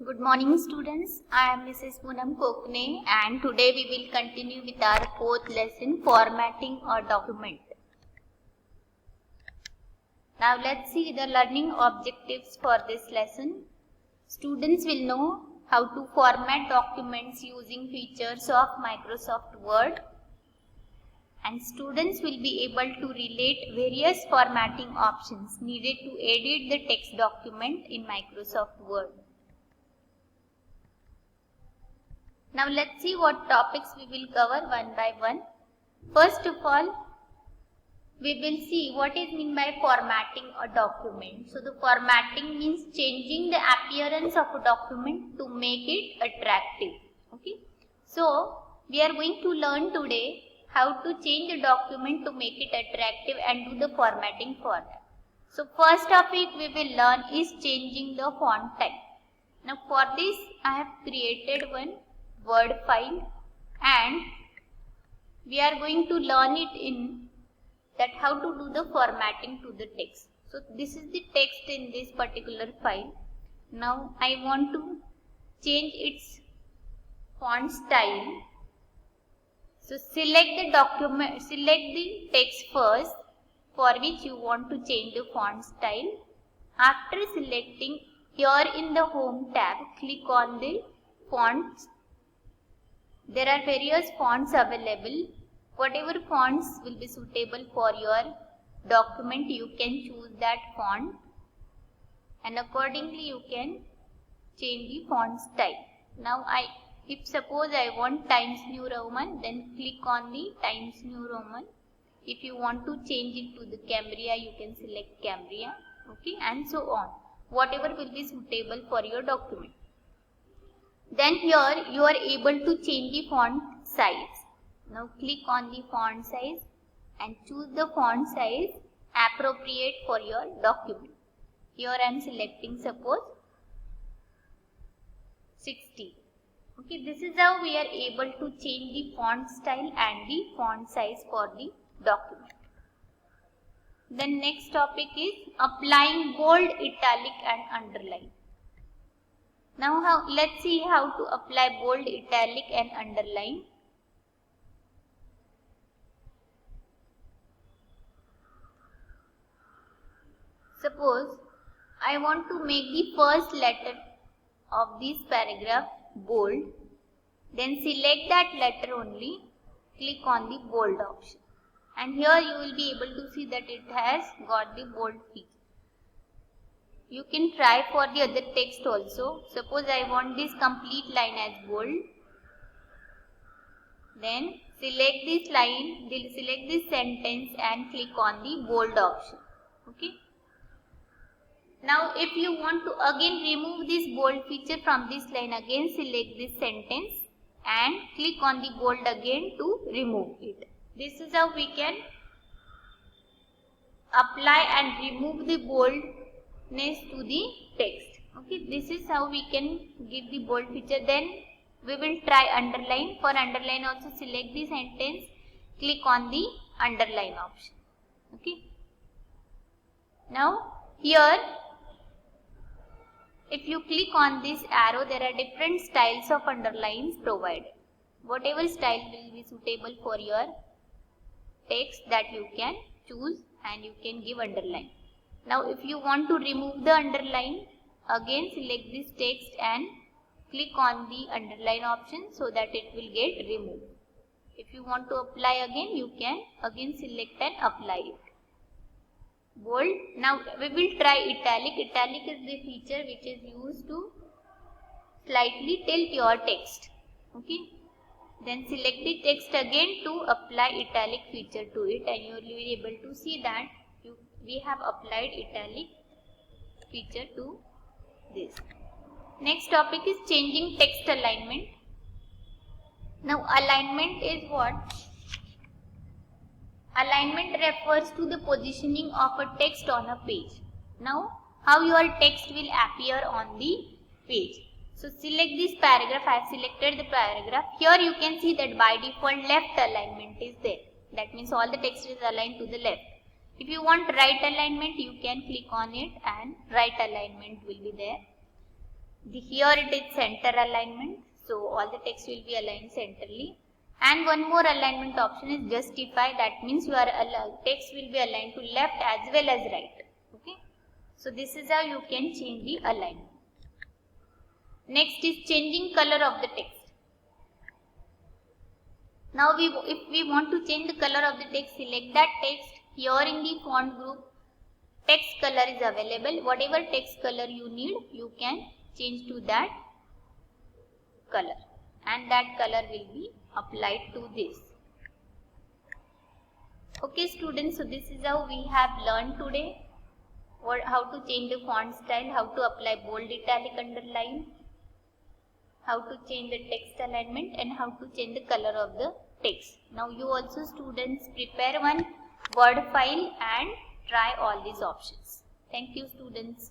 Good morning students, I am Mrs. Poonam Kokne and today we will continue with our fourth lesson, formatting a document. Now let's see the learning objectives for this lesson. Students will know how to format documents using features of Microsoft Word, and students will be able to relate various formatting options needed to edit the text document in Microsoft Word. Now let's see what topics we will cover one by one. First of all, we will see what is meant by formatting a document. So the formatting means changing the appearance of a document to make it attractive. Okay. So we are going to learn today how to change the document to make it attractive and do the formatting for that. So first topic we will learn is changing the font type. Now for this I have created one Word file and we are going to learn it in that how to do the formatting to the text. So this is the text in this particular file. Now I want to change its font style. So select the document, select the text first for which you want to change the font style. After selecting, here in the Home tab, click on the fonts. There are various fonts available. Whatever fonts will be suitable for your document, you can choose that font and accordingly you can change the font style. Now if suppose I want Times New Roman, then click on the Times New Roman. If you want to change it to the Cambria, you can select Cambria, okay, and so on. Whatever will be suitable for your document. Then here you are able to change the font size. Now click on the font size and choose the font size appropriate for your document. Here I am selecting suppose 60. Okay, this is how we are able to change the font style and the font size for the document. Then next topic is applying bold, italic and underline. Now let's see how to apply bold, italic and underline. Suppose I want to make the first letter of this paragraph bold, then select that letter only, click on the bold option. And here you will be able to see that it has got the bold feature. You can try for the other text also. Suppose I want this complete line as bold. Then select this line, select this sentence and click on the bold option. Okay. Now if you want to again remove this bold feature from this line, again select this sentence and click on the bold again to remove it. This is how we can apply and remove the boldness to the text. Okay, this is how we can give the bold feature. Then we will try underline. For underline also select the sentence, click on the underline option. Okay. Now here if you click on this arrow, there are different styles of underlines provided. Whatever style will be suitable for your text, that you can choose and you can give underline. Now if you want to remove the underline, again select this text and click on the underline option so that it will get removed. If you want to apply again, you can again select and apply it. Bold. Now we will try italic. Italic is the feature which is used to slightly tilt your text. Okay. Then select the text again to apply italic feature to it and you will be able to see that we have applied italic feature to this. Next topic is changing text alignment. Now alignment is what? Alignment refers to the positioning of a text on a page. Now how your text will appear on the page. So select this paragraph. I have selected the paragraph. Here you can see that by default left alignment is there. That means all the text is aligned to the left. If you want right alignment, you can click on it and right alignment will be there. Here it is center alignment. So all the text will be aligned centrally. And one more alignment option is justify. That means your text will be aligned to left as well as right. Okay. So this is how you can change the alignment. Next is changing color of the text. Now if we want to change the color of the text, select that text. Here in the font group, text color is available. Whatever text color you need, you can change to that color, and that color will be applied to this. Okay students, so this is how we have learned today how to change the font style, how to apply bold, italic, underline, how to change the text alignment, and how to change the color of the text. Now you also students prepare one Word file and try all these options. Thank you students.